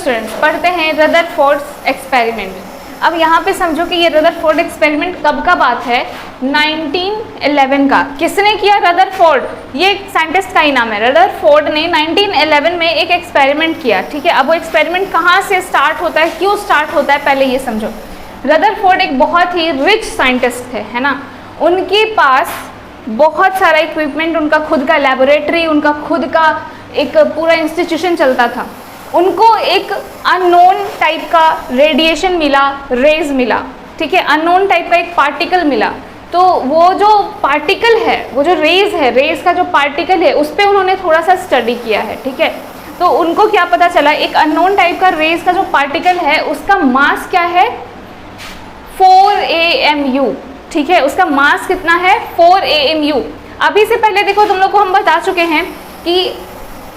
Students पढ़ते हैं Rutherford experiment. अब यहाँ पे समझो कि ये रदरफोर्ड एक्सपेरिमेंट कब का बात है, 1911 का। किसने किया? रदरफोर्ड, ये साइंटिस्ट का ही नाम है। रदरफोर्ड ने 1911 में एक एक्सपेरिमेंट किया, ठीक है। अब वो एक्सपेरिमेंट कहाँ से स्टार्ट होता है, क्यों स्टार्ट होता है, पहले ये समझो। रदरफोर्ड एक बहुत ही रिच साइंटिस्ट थे, है ना। उनके पास बहुत सारा इक्विपमेंट, उनका खुद का लेबोरेटरी, उनका खुद का एक पूरा इंस्टीट्यूशन चलता था। उनको एक अननोन टाइप का रेडिएशन मिला, रेज मिला, ठीक है। अननोन टाइप का एक पार्टिकल मिला। तो वो जो पार्टिकल है, वो जो रेज है, रेज का जो पार्टिकल है, उस पर उन्होंने थोड़ा सा स्टडी किया है, ठीक है। तो उनको क्या पता चला, एक अननोन टाइप का रेज का जो पार्टिकल है उसका मास क्या है, 4 AMU, ठीक है। उसका मास कितना है, 4 AMU। अभी से पहले देखो तुम लोग को हम बता चुके हैं कि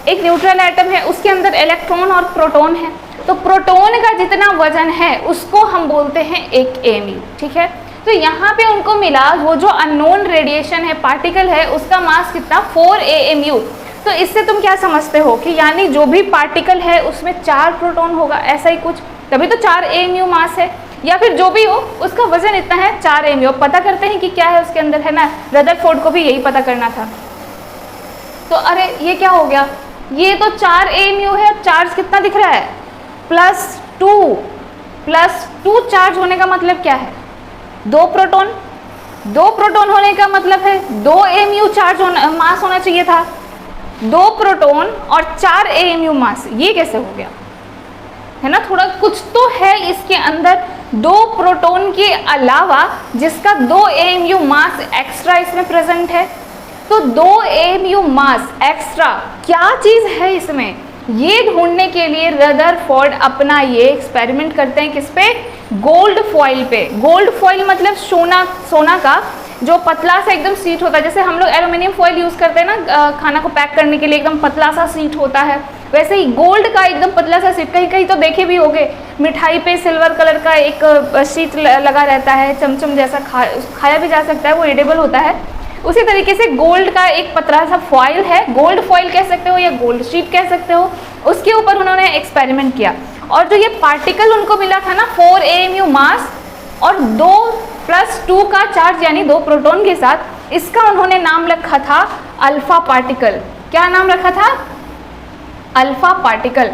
एक न्यूट्रल एटम है, उसके अंदर इलेक्ट्रॉन और प्रोटॉन है। तो प्रोटॉन का जितना वजन है उसको हम बोलते हैं 1 AMU, ठीक है। तो यहाँ पे उनको मिला वो जो अननोन रेडिएशन है, पार्टिकल है, उसका मास कितना, 4 AMU। तो इससे तुम क्या समझते हो कि यानी जो भी पार्टिकल है उसमें 4 प्रोटॉन होगा, ऐसा ही कुछ, तभी तो 4 AMU मास है। या फिर जो भी हो उसका वजन इतना है, 4 AMU। पता करते हैं कि क्या है उसके अंदर, है ना। रदरफोर्ड को भी यही पता करना था। तो अरे ये क्या हो गया, ये तो 4 AMU है। चार्ज कितना दिख रहा है, +2 चार्ज होने का मतलब क्या है, 2 प्रोटॉन। 2 प्रोटॉन होने का मतलब है 2 AMU चार्ज होना, मास होना चाहिए था। 2 प्रोटॉन और 4 AMU मास, ये कैसे हो गया, है ना। थोड़ा कुछ तो है इसके अंदर, 2 प्रोटॉन के अलावा जिसका 2 AMU मास एक्स्ट्रा इसमें प्रेजेंट है। तो 2 AMU मास एक्स्ट्रा क्या चीज़ है इसमें, ये ढूंढने के लिए रदरफोर्ड अपना ये एक्सपेरिमेंट करते हैं। किस पे, गोल्ड फॉइल पे। गोल्ड फॉइल मतलब सोना का जो पतला सा एकदम शीट होता है, जैसे हम लोग एल्यूमिनियम फॉइल यूज़ करते हैं ना खाना को पैक करने के लिए, एकदम पतला सा शीट होता है, वैसे ही गोल्ड का एकदम पतला सा शीट। कहीं कहीं तो देखे भी होंगे, मिठाई पे सिल्वर कलर का एक शीट लगा रहता है, चमचम जैसा, खाया भी जा सकता है, वो एडिबल होता है। उसी तरीके से गोल्ड का एक पतला सा फॉइल है, गोल्ड फॉइल कह सकते हो या गोल्ड शीट कह सकते हो, उसके ऊपर उन्होंने एक्सपेरिमेंट किया। और जो ये पार्टिकल उनको मिला था ना, 4 AMU मास और 2 + 2 का चार्ज, यानी 2 प्रोटॉन के साथ, इसका उन्होंने नाम रखा था अल्फा पार्टिकल। क्या नाम रखा था, अल्फा पार्टिकल।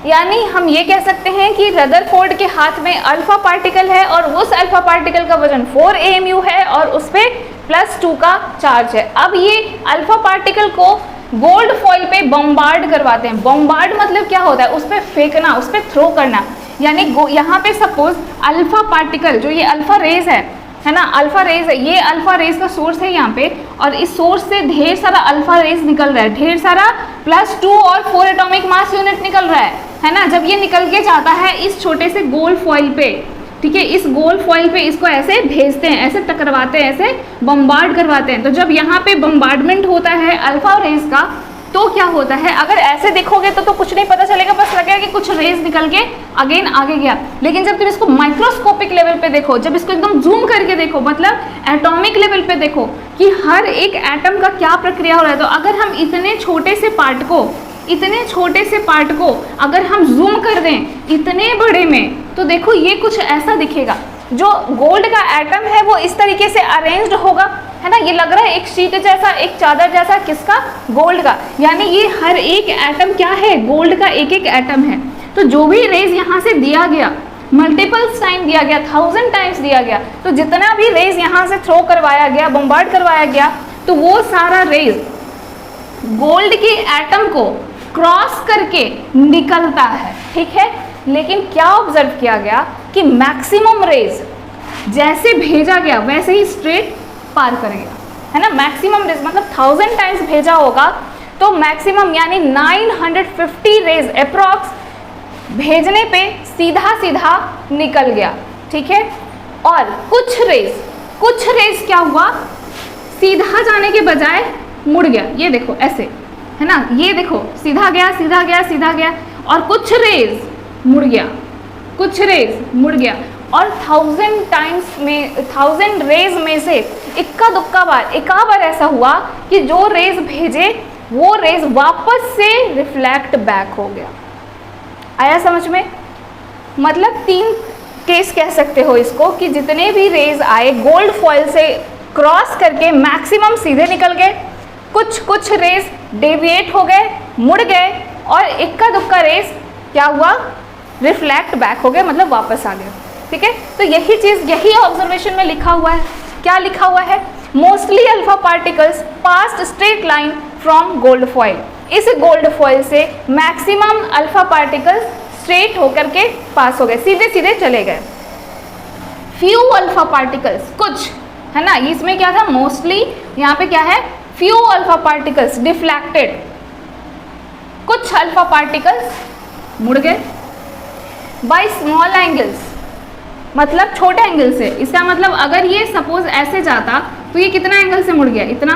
यानी हम ये कह सकते हैं कि रदरफोर्ड के हाथ में अल्फा पार्टिकल है और उस अल्फा पार्टिकल का वजन 4 AMU है और उस पर +2 का चार्ज है। अब ये अल्फा पार्टिकल को गोल्ड फॉइल पे बम्बार्ड करवाते हैं। बम्बार्ड मतलब क्या होता है, उस पर फेंकना, उस पर थ्रो करना। यानी यहाँ पे सपोज अल्फा पार्टिकल, जो ये अल्फा रेज है ना, अल्फा रेज है, ये अल्फा रेज का सोर्स है यहाँ पे, और इस सोर्स से ढेर सारा अल्फा रेज निकल रहा है, ढेर सारा +2 और 4 एटॉमिक मास यूनिट निकल रहा है ना। जब ये निकल के जाता है इस छोटे से गोल फॉइल पे, ठीक है, इस गोल फॉइल पे इसको ऐसे भेजते हैं, ऐसे टकरवाते हैं, ऐसे बम्बार्ड करवाते हैं। तो जब यहाँ पे बम्बार्डमेंट होता है अल्फा रेज का, तो क्या होता है, अगर ऐसे देखोगे तो कुछ नहीं पता चलेगा, बस लगेगा कि कुछ रेज निकल के अगेन आगे गया। लेकिन जब तुम इसको माइक्रोस्कोपिक लेवल पे देखो, जब इसको एकदम जूम करके देखो, मतलब एटॉमिक लेवल पे देखो कि हर एक एटम का क्या प्रक्रिया हो रहा है, तो अगर हम इतने छोटे से पार्ट को अगर हम जूम कर दें इतने बड़े में, तो देखो ये कुछ ऐसा दिखेगा। जो गोल्ड का एटम है वो इस तरीके से अरेंज्ड होगा, है ना। ये लग रहा है एक शीट जैसा, एक चादर जैसा, किसका, गोल्ड का। यानी ये हर एक एटम क्या है, गोल्ड का एक एक एटम है। तो जो भी रेज यहाँ से दिया गया, मल्टीपल्स टाइम दिया गया, 1000 टाइम्स दिया गया, तो जितना भी रेज यहाँ से थ्रो करवाया गया, बम्बार्ड करवाया गया, तो वो सारा रेज गोल्ड के एटम को क्रॉस करके निकलता है, ठीक है। लेकिन क्या ऑब्जर्व किया गया कि मैक्सिमम रेज जैसे भेजा गया वैसे ही स्ट्रेट पार कर गया, है ना। मैक्सिमम रेज मतलब 1000 टाइम्स भेजा होगा तो मैक्सिमम यानी 950 रेज अप्रॉक्स भेजने पे सीधा सीधा निकल गया, ठीक है। और कुछ रेज क्या हुआ, सीधा जाने के बजाय मुड़ गया। ये देखो ऐसे, है ना, ये देखो सीधा गया, सीधा गया, सीधा गया, और कुछ रेज मुड़ गया, कुछ रेज मुड़ गया। और 1000 टाइम्स में, 1000 रेज में से इक्का दुक्का बार, एका बार ऐसा हुआ कि जो रेज भेजे वो रेज वापस से रिफ्लेक्ट बैक हो गया। आया समझ में? मतलब 3 केस कह सकते हो इसको कि जितने भी रेज आए गोल्ड फॉइल से क्रॉस करके मैक्सिमम सीधे निकल गए, कुछ रेज डेविएट हो गए, मुड़ गए, और इक्का दुक्का रेज क्या हुआ, रिफ्लेक्ट बैक हो गए, मतलब वापस आ गए। ठीक है, तो यही चीज़ यही ऑब्जर्वेशन में लिखा हुआ है। क्या लिखा हुआ है? Mostly alpha particles past straight line from gold foil. इस गोल्ड फॉइल से मैक्सिमम अल्फा पार्टिकल्स स्ट्रेट होकर के पास हो गए, सीधे सीधे चले गए। फ्यू अल्फा पार्टिकल्स, कुछ है ना, इसमें क्या था, मोस्टली, यहाँ पे क्या है, फ्यू अल्फा पार्टिकल्स डिफ्लेक्टेड, कुछ अल्फा पार्टिकल्स मुड़ गए। बाय स्मॉल एंगल्स, मतलब छोटे एंगल से, इसका मतलब अगर ये सपोज ऐसे जाता तो ये कितना एंगल से मुड़ गया, इतना,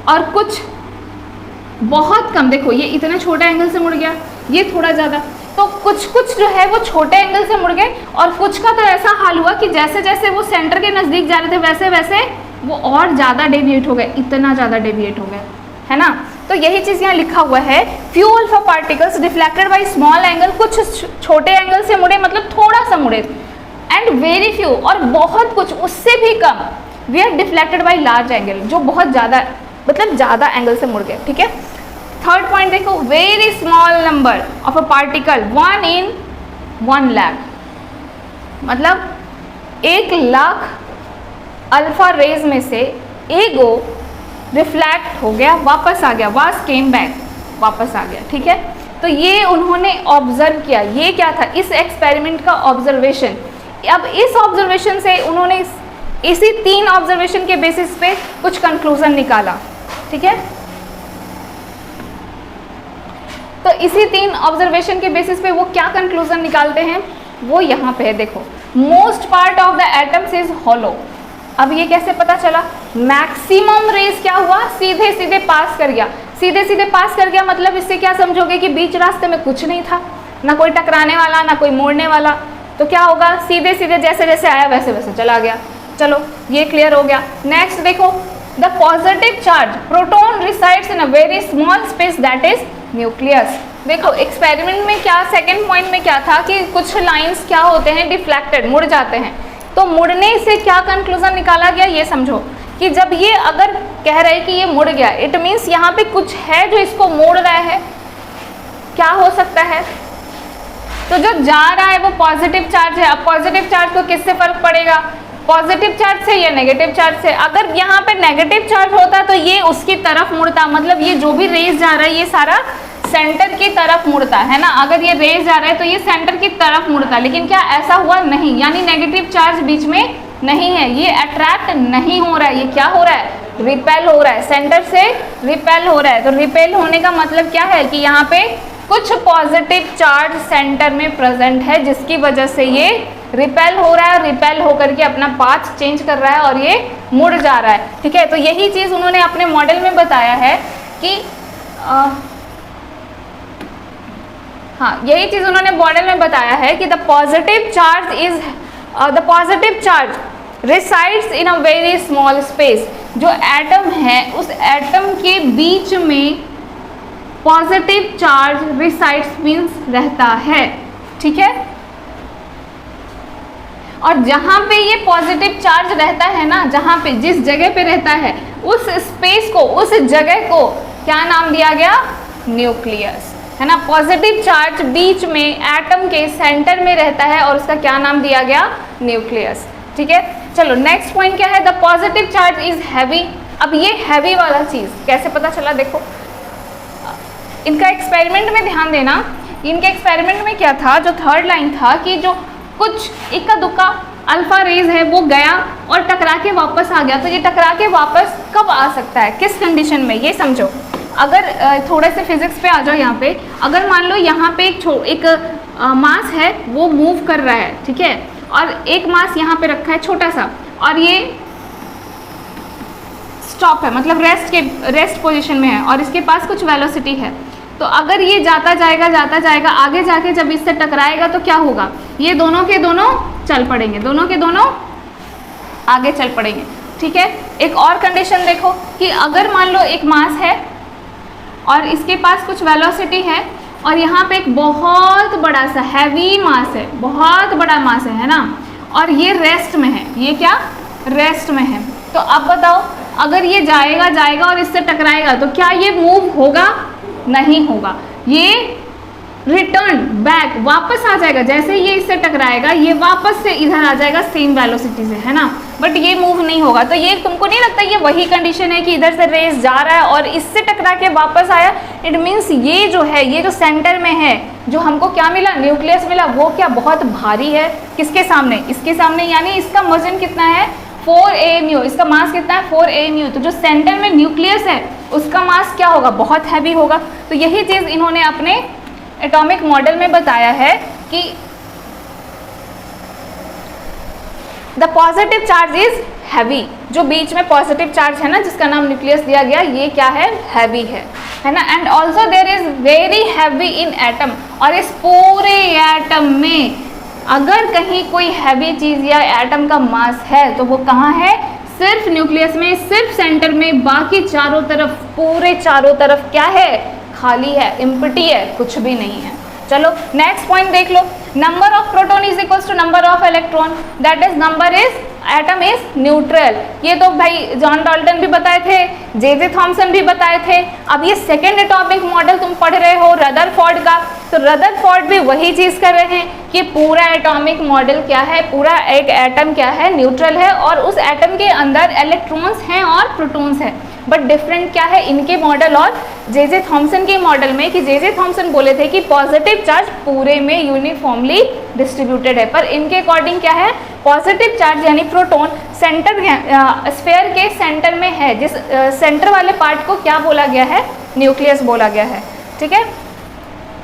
और कुछ बहुत कम, देखो ये इतने छोटे एंगल से मुड़ गया, ये थोड़ा ज़्यादा, तो कुछ जो है वो छोटे एंगल से मुड़ गए, और कुछ का तो ऐसा हाल हुआ कि जैसे जैसे वो सेंटर के नज़दीक जा रहे थे वैसे वैसे वो और ज़्यादा डेविएट हो गए, इतना ज़्यादा डेविएट हो गए, है ना। तो यही चीज़ यहाँ लिखा हुआ है, few alpha particles deflected by small angle, कुछ छोटे एंगल से मुड़े, मतलब थोड़ा सा मुड़े, एंड वेरी फ्यू, और बहुत कुछ उससे भी कम, we are deflected by large angle, जो बहुत ज़्यादा, मतलब ज़्यादा एंगल से मुड़ गए। ठीक है, थर्ड पॉइंट देखो, very small number of a particle 1 in 1 lakh, मतलब 1 लाख अल्फा रेज में से एगो रिफ्लेक्ट हो गया, वापस आ गया, वास केम बैक, वापस आ गया। ठीक है, तो ये उन्होंने ऑब्जर्व किया, ये क्या था, इस एक्सपेरिमेंट का ऑब्जर्वेशन। अब इस ऑब्जर्वेशन से उन्होंने इसी 3 ऑब्जर्वेशन के बेसिस पे कुछ कंक्लूजन निकाला। ठीक है, तो इसी 3 ऑब्जर्वेशन के बेसिस पे वो क्या कंक्लूजन निकालते हैं, वो यहाँ पे है, देखो, most part of the atoms is hollow. अब ये कैसे पता चला, मैक्सिमम रेज क्या हुआ, सीधे सीधे पास कर गया, सीधे सीधे पास कर गया, मतलब इससे क्या समझोगे कि बीच रास्ते में कुछ नहीं था, ना कोई टकराने वाला, ना कोई मोड़ने वाला, तो क्या होगा, सीधे सीधे जैसे जैसे आया वैसे वैसे चला गया। चलो ये क्लियर हो गया। नेक्स्ट देखो, the positive charge proton resides in a very small space that is nucleus. देखो एक्सपेरिमेंट में क्या, सेकंड पॉइंट में क्या था कि कुछ लाइंस क्या होते हैं, डिफ्लेक्टेड, मुड़ जाते हैं, तो मुड़ने से क्या कंक्लूजन निकाला गया, ये समझो कि जब ये अगर कह रहे कि ये मुड़ गया, इट मीन्स यहाँ पे कुछ है जो इसको मोड़ रहा है। क्या हो सकता है, तो जो जा रहा है वो पॉजिटिव चार्ज है। अब पॉजिटिव चार्ज को किससे फर्क पड़ेगा, पॉजिटिव चार्ज से या नेगेटिव चार्ज से। अगर यहाँ पे नेगेटिव चार्ज होता तो ये उसकी तरफ मुड़ता, मतलब ये जो भी रेज जा रहा है ये सारा सेंटर की तरफ मुड़ता है ना। अगर ये रेज जा रहा है तो ये सेंटर की तरफ मुड़ता, लेकिन क्या ऐसा हुआ, नहीं, यानी नेगेटिव चार्ज बीच में नहीं है, ये अट्रैक्ट नहीं हो रहा है, ये क्या हो रहा है, रिपेल हो रहा है, सेंटर से रिपेल हो रहा है। तो रिपेल होने का मतलब क्या है कि यहाँ पे कुछ पॉजिटिव चार्ज सेंटर में प्रेजेंट है, जिसकी वजह से ये रिपेल हो रहा है, रिपेल होकर के अपना पाथ चेंज कर रहा है और ये मुड़ जा रहा है। ठीक है, तो यही चीज़ उन्होंने अपने मॉडल में बताया है कि यही चीज़ उन्होंने मॉडल में बताया है कि the positive charge resides in a very small space. जो एटम है उस एटम के बीच में पॉजिटिव चार्ज रिसाइड्स मीन्स रहता है। ठीक है, और जहाँ पे ये पॉजिटिव चार्ज रहता है ना, जहाँ पे जिस जगह पे रहता है उस स्पेस को, उस जगह को क्या नाम दिया गया, न्यूक्लियस, है ना। पॉजिटिव चार्ज बीच में एटम के सेंटर में रहता है और उसका क्या नाम दिया गया, न्यूक्लियस। ठीक है, चलो नेक्स्ट पॉइंट क्या है, the positive charge is heavy. अब ये हैवी वाला चीज़ कैसे पता चला, देखो इनका एक्सपेरिमेंट में ध्यान देना। इनके एक्सपेरिमेंट में क्या था, जो थर्ड लाइन था कि जो कुछ इक्का दुक्का अल्फा रेज है वो गया और टकरा के वापस आ गया। तो ये टकरा के वापस कब आ सकता है, किस कंडीशन में, ये समझो। अगर थोड़े से फिजिक्स पे आ जाओ यहाँ पे, अगर मान लो यहाँ पे एक मास है वो मूव कर रहा है, ठीक है, और एक मास यहाँ पे रखा है छोटा सा, और ये स्टॉप है, मतलब रेस्ट पोजीशन में है, और इसके पास कुछ वेलोसिटी है। तो अगर ये जाता जाएगा आगे जाके जब इससे टकराएगा तो क्या होगा, ये दोनों के दोनों चल पड़ेंगे, दोनों के दोनों आगे चल पड़ेंगे। ठीक है, एक और कंडीशन देखो कि अगर मान लो एक मास है और इसके पास कुछ वेलोसिटी है और यहाँ पे एक बहुत बड़ा सा हैवी मास है, बहुत बड़ा मास है ना, और ये रेस्ट में है, ये क्या रेस्ट में है। तो अब बताओ अगर ये जाएगा और इससे टकराएगा तो क्या ये मूव होगा? नहीं होगा, ये रिटर्न बैक वापस आ जाएगा। जैसे ये इससे टकराएगा ये वापस से इधर आ जाएगा सेम वेलोसिटी से, है ना, बट ये मूव नहीं होगा। तो ये तुमको नहीं लगता ये वही कंडीशन है कि इधर से रेस जा रहा है और इससे टकरा के वापस आया? इट मीन्स ये जो है, ये जो सेंटर में है, जो हमको क्या मिला, न्यूक्लियस मिला, वो क्या बहुत भारी है। किसके सामने? इसके सामने, यानी इसका वजन कितना है 4 AMU, इसका मास कितना है 4 AMU। तो जो सेंटर में न्यूक्लियस है उसका मास क्या होगा? बहुत हैवी होगा। तो यही चीज़ इन्होंने अपने एटॉमिक मॉडल में बताया है कि the positive charge is heavy, जो बीच में पॉजिटिव चार्ज है ना, जिसका नाम न्यूक्लियस दिया गया, ये क्या है? हैवी है ना। And also there is very heavy in atom, और इस पूरे एटम में अगर कहीं कोई हैवी चीज़ या एटम का मास है तो वो कहाँ है? सिर्फ न्यूक्लियस में, सिर्फ सेंटर में। बाकी चारों तरफ, पूरे चारों तरफ क्या है? खाली है, एम्प्टी है, कुछ भी नहीं है। चलो नेक्स्ट पॉइंट देख लो, number of proton is equals to number of electron, that is number is atom is neutral. ये तो भाई जॉन डाल्टन भी बताए थे, जे थॉमसन भी बताए थे। अब ये सेकेंड एटॉमिक मॉडल तुम पढ़ रहे हो रदरफोर्ड का, तो रदरफोर्ड भी वही चीज़ कर रहे हैं कि पूरा एटॉमिक मॉडल क्या है, पूरा एक एटम क्या है? न्यूट्रल है, और उस एटम के अंदर इलेक्ट्रॉन्स हैं और प्रोटॉन्स हैं। बट डिफरेंट क्या है इनके मॉडल और जे थॉमसन के मॉडल में, कि जे थॉमसन बोले थे कि पॉजिटिव चार्ज पूरे में यूनिफॉर्मली डिस्ट्रीब्यूटेड है, पर इनके अकॉर्डिंग क्या है? पॉजिटिव चार्ज यानी प्रोटॉन सेंटर स्फीयर के सेंटर में है, जिस सेंटर वाले पार्ट को क्या बोला गया है? न्यूक्लियस बोला गया है। ठीक है,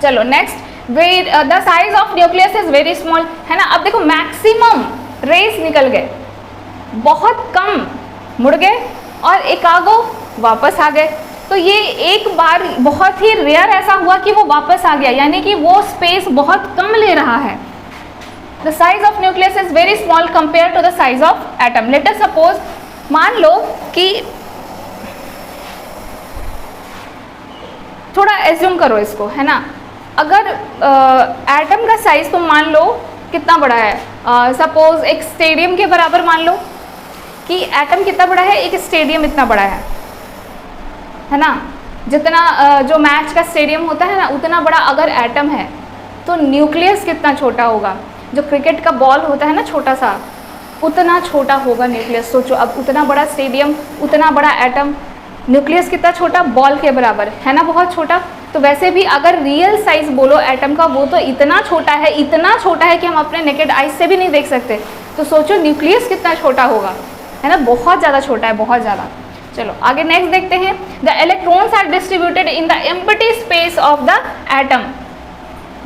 चलो next, the size of nucleus is very small, है ना। अब देखो मैक्सिमम रेस निकल गए, बहुत कम मुड़ गए और एकागो वापस आ गए। तो ये एक बार बहुत ही रेयर ऐसा हुआ कि वो वापस आ गया, यानी कि वो स्पेस बहुत कम ले रहा है। The size of nucleus is very small compare to the size of atom. Let us suppose, मान लो कि थोड़ा एज्यूम करो इसको, है ना, अगर एटम का साइज तुम मान लो कितना बड़ा है, सपोज एक स्टेडियम के बराबर मान लो कि एटम कितना बड़ा है, एक स्टेडियम इतना बड़ा है ना। जितना जो मैच का स्टेडियम होता है ना, उतना बड़ा अगर एटम है तो न्यूक्लियस कितना छोटा होगा? जो क्रिकेट का बॉल होता है ना छोटा सा, उतना छोटा होगा न्यूक्लियस। सोचो अब उतना बड़ा स्टेडियम, उतना बड़ा एटम, न्यूक्लियस कितना छोटा? बॉल के बराबर, है ना, बहुत छोटा। तो वैसे भी अगर रियल साइज बोलो एटम का, वो तो इतना छोटा है, इतना छोटा है कि हम अपने नेकेड आई से भी नहीं देख सकते। तो सोचो न्यूक्लियस कितना छोटा होगा, है ना, बहुत ज़्यादा छोटा है, बहुत ज़्यादा। चलो आगे नेक्स्ट देखते हैं, the electrons are distributed in the empty space of the atom,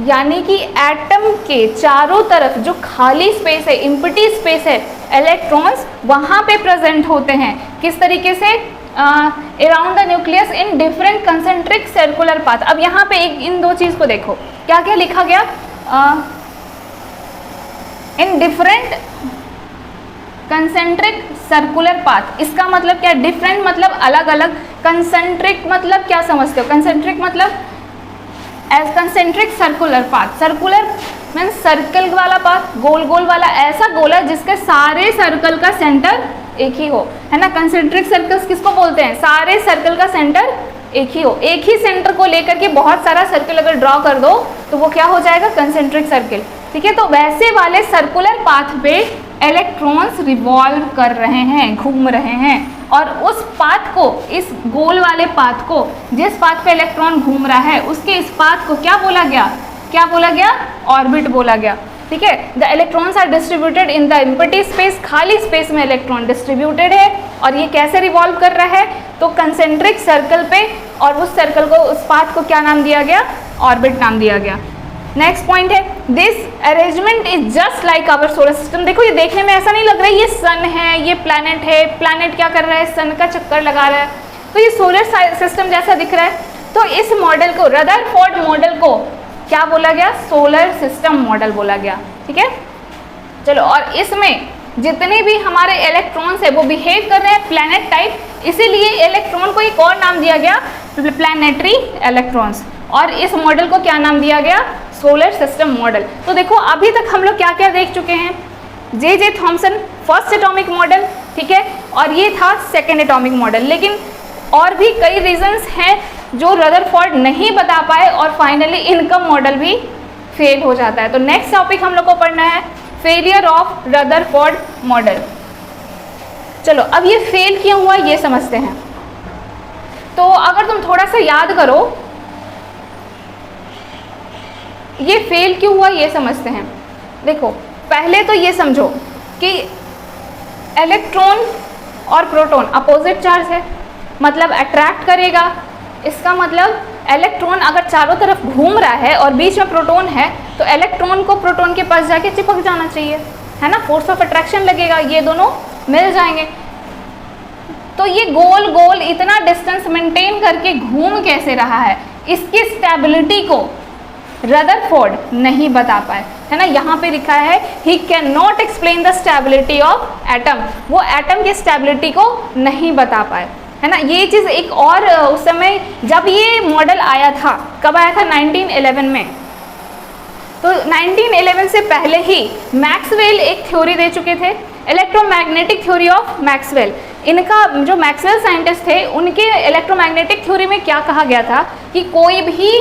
यानी कि एटम के चारों तरफ जो खाली स्पेस है, एम्प्टी स्पेस है, इलेक्ट्रॉन्स वहाँ पे प्रेजेंट होते हैं। किस तरीके से? Around the nucleus in different concentric circular path. अब यहाँ पे एक इन दो चीज़ को देखो, क्या क्या लिखा गया? In different concentric circular path. इसका मतलब क्या? डिफरेंट मतलब अलग अलग, कंसेंट्रिक मतलब क्या समझते हो? कंसेंट्रिक मतलब as concentric circular path. Circular means circle वाला पाथ, गोल गोल वाला, ऐसा गोला जिसके सारे सर्कल का सेंटर एक ही हो, है ना। कंसेंट्रिक सर्कल्स किसको बोलते हैं? सारे सर्कल का सेंटर एक ही हो। एक ही सेंटर को लेकर के बहुत सारा सर्कल अगर ड्रॉ कर दो तो वो क्या हो जाएगा? Concentric circle. ठीक है, तो वैसे वाले सर्कुलर पाथ पे इलेक्ट्रॉन्स रिवॉल्व कर रहे हैं, घूम रहे हैं, और उस पाथ को, इस गोल वाले पाथ को, जिस पाथ पे इलेक्ट्रॉन घूम रहा है, उसके इस पाथ को क्या बोला गया? क्या बोला गया? ऑर्बिट बोला गया। ठीक है, the electrons are distributed in the empty space, खाली स्पेस में इलेक्ट्रॉन डिस्ट्रीब्यूटेड है, और ये कैसे रिवॉल्व कर रहा है? तो कंसेंट्रिक सर्कल पे, और उस सर्कल को, उस पाथ को क्या नाम दिया गया? ऑर्बिट नाम दिया गया। नेक्स्ट पॉइंट है, this arrangement is just like our solar system. देखो ये देखने में ऐसा नहीं लग रहा है ये सन है, ये प्लैनेट है, प्लैनेट क्या कर रहा है? सन का चक्कर लगा रहा है, तो ये सोलर सिस्टम जैसा दिख रहा है। तो इस मॉडल को, रदरफोर्ड मॉडल को क्या बोला गया? सोलर सिस्टम मॉडल बोला गया। ठीक है, चलो, और इसमें जितने भी हमारे इलेक्ट्रॉन्स है वो बिहेव कर रहे हैं प्लैनेट टाइप, इसीलिए इलेक्ट्रॉन को एक और नाम दिया गया, प्लैनेटरी इलेक्ट्रॉन्स। और इस मॉडल को क्या नाम दिया गया? Solar system model. तो देखो अभी तक हम लोग क्या क्या देख चुके हैं? J Thomson first atomic model, ठीक है, और ये था सेकेंड एटॉमिक मॉडल। लेकिन और भी कई रीजंस हैं जो रदरफोर्ड नहीं बता पाए और फाइनली इनका मॉडल भी फेल हो जाता है। तो नेक्स्ट टॉपिक हम लोग को पढ़ना है फेलियर ऑफ रदरफोर्ड मॉडल। चलो अब ये फेल क्यों हुआ ये समझते हैं। तो अगर तुम थोड़ा सा याद करो, ये फेल क्यों हुआ ये समझते हैं। देखो पहले तो ये समझो कि इलेक्ट्रॉन और प्रोटॉन अपोजिट चार्ज है, मतलब अट्रैक्ट करेगा। इसका मतलब इलेक्ट्रॉन अगर चारों तरफ घूम रहा है और बीच में प्रोटॉन है तो इलेक्ट्रॉन को प्रोटॉन के पास जाके चिपक जाना चाहिए, है ना, फोर्स ऑफ अट्रैक्शन लगेगा, ये दोनों मिल जाएंगे। तो ये गोल गोल इतना डिस्टेंस मेंटेन करके घूम कैसे रहा है, इसकी स्टेबिलिटी को रदरफोर्ड नहीं बता पाए, है ना। यहाँ पे लिखा है he can not explain the stability of atom, वो एटम की स्टेबिलिटी को नहीं बता पाए, है ना। ये चीज़ एक और उस समय जब ये मॉडल आया था, कब आया था? 1911 में। तो 1911 से पहले ही मैक्सवेल एक थ्योरी दे चुके थे, इलेक्ट्रोमैग्नेटिक थ्योरी ऑफ मैक्सवेल। इनका जो मैक्सवेल साइंटिस्ट थे उनके इलेक्ट्रोमैग्नेटिक थ्योरी में क्या कहा गया था कि कोई भी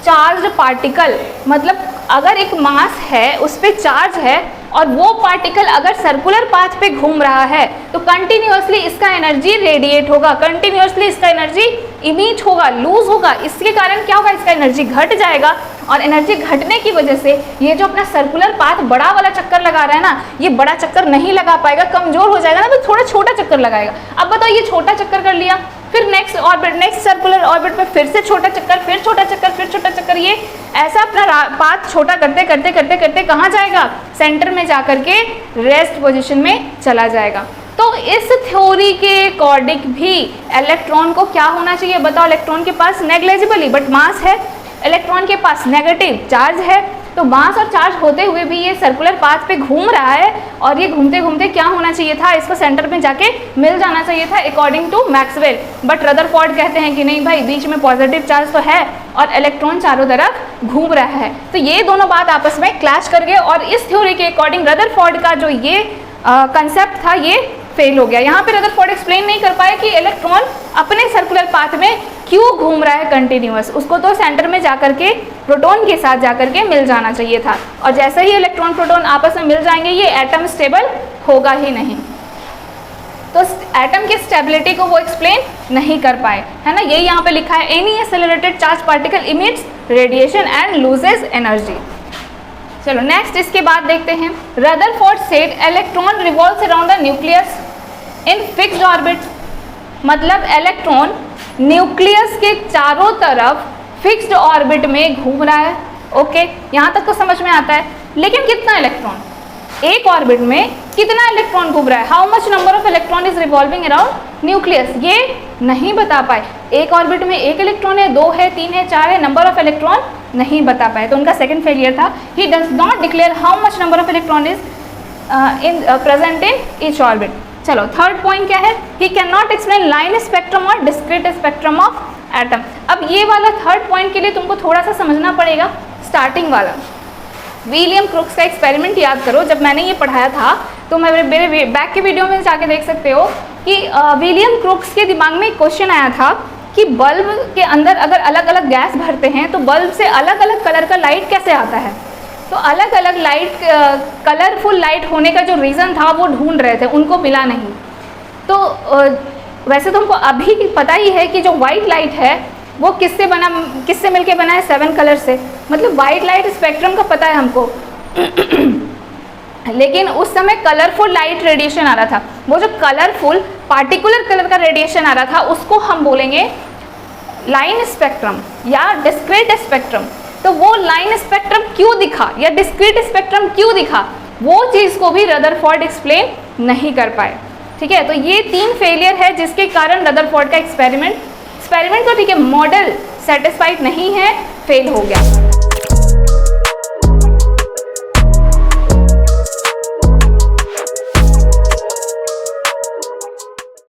चार्ज पार्टिकल, मतलब अगर एक मास है उस पर चार्ज है और वो पार्टिकल अगर सर्कुलर पाथ पे घूम रहा है तो कंटिन्यूअसली इसका एनर्जी रेडिएट होगा, कंटिन्यूअसली इसका एनर्जी इमिट होगा, लूज होगा। इसके कारण क्या होगा? इसका एनर्जी घट जाएगा और एनर्जी घटने की वजह से ये जो अपना सर्कुलर पाथ बड़ा वाला चक्कर लगा रहा है ना, ये बड़ा चक्कर नहीं लगा पाएगा, कमजोर हो जाएगा ना, तो थोड़ा छोटा चक्कर लगाएगा। अब बताओ ये छोटा चक्कर कर लिया, फिर next orbit, next circular orbit पे फिर से छोटा चक्कर, फिर छोटा चक्कर, फिर छोटा चक्कर, ये ऐसा अपना पाथ छोटा करते करते करते करते कहाँ जाएगा? सेंटर में जाकर के रेस्ट पोजीशन में चला जाएगा। तो इस थ्योरी के अकॉर्डिंग भी इलेक्ट्रॉन को क्या होना चाहिए बताओ? इलेक्ट्रॉन के पास नेग्लिजिबली बट मास है, इलेक्ट्रॉन के पास नेगेटिव चार्ज है, तो मास और चार्ज होते हुए भी ये सर्कुलर पाथ पे घूम रहा है और ये घूमते घूमते क्या होना चाहिए था? इसको सेंटर में जाके मिल जाना चाहिए था according to Maxwell. But Rutherford कहते हैं कि नहीं भाई, बीच में पॉजिटिव चार्ज तो है और इलेक्ट्रॉन चारों तरफ घूम रहा है। तो ये दोनों बात आपस में क्लैश कर गए और इस थ्योरी के अकॉर्डिंग रदरफोर्ड का जो ये कंसेप्ट था ये फेल हो गया। यहाँ पे रदरफोर्ड एक्सप्लेन नहीं कर पाए कि इलेक्ट्रॉन अपने सर्कुलर पाथ में क्यों घूम रहा है कंटिन्यूअस, उसको तो सेंटर में जाकर के प्रोटॉन के साथ जाकर के मिल जाना चाहिए था। और जैसे ही इलेक्ट्रॉन प्रोटॉन आपस में मिल जाएंगे ये एटम स्टेबल होगा ही नहीं, तो एटम की स्टेबिलिटी को वो एक्सप्लेन नहीं कर पाए, है ना। यही यहाँ पे लिखा है any accelerated charge particle emits radiation and loses energy. चलो नेक्स्ट इसके बाद देखते हैं Rutherford said electron revolves around the nucleus in fixed orbit, मतलब इलेक्ट्रॉन न्यूक्लियस के चारों तरफ फिक्स्ड ऑर्बिट में घूम रहा है। ओके, यहाँ तक तो समझ में आता है, लेकिन कितना इलेक्ट्रॉन? एक ऑर्बिट में कितना इलेक्ट्रॉन घूम रहा है? How much number of electron is revolving around nucleus, ये नहीं बता पाए। एक ऑर्बिट में एक इलेक्ट्रॉन है, दो है, तीन है, चार है, नंबर ऑफ इलेक्ट्रॉन नहीं बता पाए, तो उनका सेकंड फेलियर था। He does not declare how much number of electron is present in each orbit. चलो थर्ड पॉइंट क्या है? He can not explain line spectrum और डिस्क्रीट स्पेक्ट्रम ऑफ एटम। अब ये वाला थर्ड पॉइंट के लिए तुमको थोड़ा सा समझना पड़ेगा स्टार्टिंग वाला। विलियम क्रूक्स का एक्सपेरिमेंट याद करो, जब मैंने ये पढ़ाया था तो मेरे बैक के वीडियो में जाके देख सकते हो कि विलियम क्रूक्स के दिमाग में एक क्वेश्चन आया था कि बल्ब के अंदर अगर अलग अलग गैस भरते हैं तो बल्ब से अलग अलग कलर का लाइट कैसे आता है। तो अलग अलग लाइट, कलरफुल लाइट होने का जो रीज़न था वो ढूंढ रहे थे, उनको मिला नहीं। तो वैसे तो हमको अभी पता ही है कि जो वाइट लाइट है वो किससे मिलके बना है? 7 कलर से, मतलब वाइट लाइट स्पेक्ट्रम का पता है हमको। लेकिन उस समय कलरफुल लाइट रेडिएशन आ रहा था, वो जो कलरफुल पार्टिकुलर कलर का रेडिएशन आ रहा था उसको हम बोलेंगे लाइन स्पेक्ट्रम या डिस्क्रीट स्पेक्ट्रम। तो वो लाइन स्पेक्ट्रम क्यों दिखा या डिस्क्रीट स्पेक्ट्रम क्यों दिखा, वो चीज़ को भी रदरफोर्ड एक्सप्लेन नहीं कर पाए। ठीक है, तो ये 3 फेलियर है जिसके कारण रदरफोर्ड का एक्सपेरिमेंट तो ठीक है, मॉडल सेटिस्फाइड नहीं है, फेल हो गया।